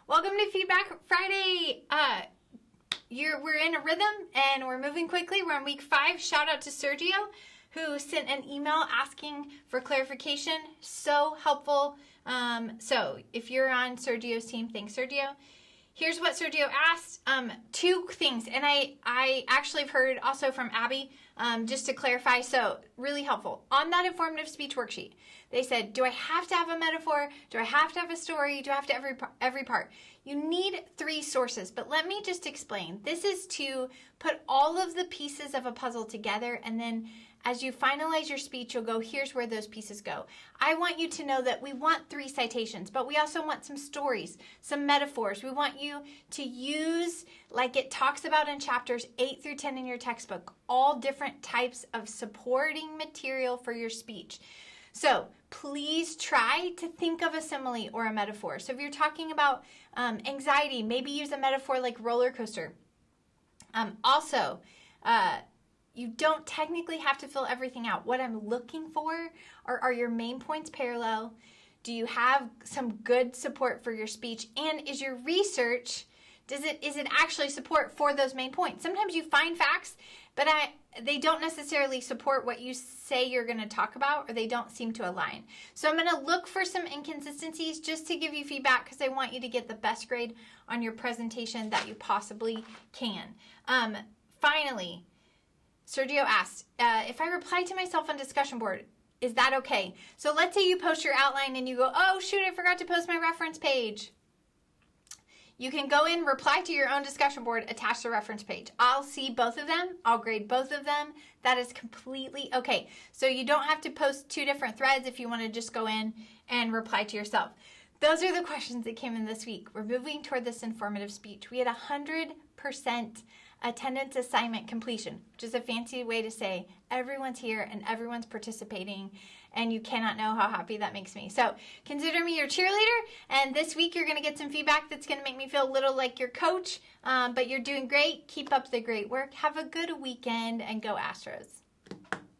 Welcome to Feedback Friday. We're in a rhythm and we're moving quickly. We're on week 5. Shout out to Sergio, who sent an email asking for clarification. So helpful. So if you're on Sergio's team, thanks, Sergio. Here's what Sergio asked. 2 things, and I actually have heard also from Abby, just to clarify, so really helpful. On that informative speech worksheet, they said, do I have to have a metaphor? Do I have to have a story? Do I have to every part? You need 3 sources, but let me just explain. This is to put all of the pieces of a puzzle together, and then as you finalize your speech, you'll go, here's where those pieces go. I want you to know that we want 3 citations, but we also want some stories, some metaphors. We want you to use, like it talks about in chapters 8 through 10 in your textbook, all different types of supporting material for your speech. So please try to think of a simile or a metaphor. So if you're talking about anxiety, maybe use a metaphor like roller coaster. You don't technically have to fill everything out. What I'm looking for are your main points parallel? Do you have some good support for your speech? And is your research, is it actually support for those main points? Sometimes you find facts, but they don't necessarily support what you say you're going to talk about, or they don't seem to align. So I'm going to look for some inconsistencies just to give you feedback, because I want you to get the best grade on your presentation that you possibly can. Finally, Sergio asked, if I reply to myself on discussion board, is that okay? So let's say you post your outline and you go, oh shoot, I forgot to post my reference page. You can go in, reply to your own discussion board, attach the reference page. I'll see both of them. I'll grade both of them. That is completely okay. So you don't have to post 2 different threads if you want to just go in and reply to yourself. Those are the questions that came in this week. We're moving toward this informative speech. We had 100% attendance assignment completion, which is a fancy way to say everyone's here and everyone's participating, and you cannot know how happy that makes me. So consider me your cheerleader, and this week you're going to get some feedback that's going to make me feel a little like your coach, but you're doing great. Keep up the great work. Have a good weekend, and go Astros.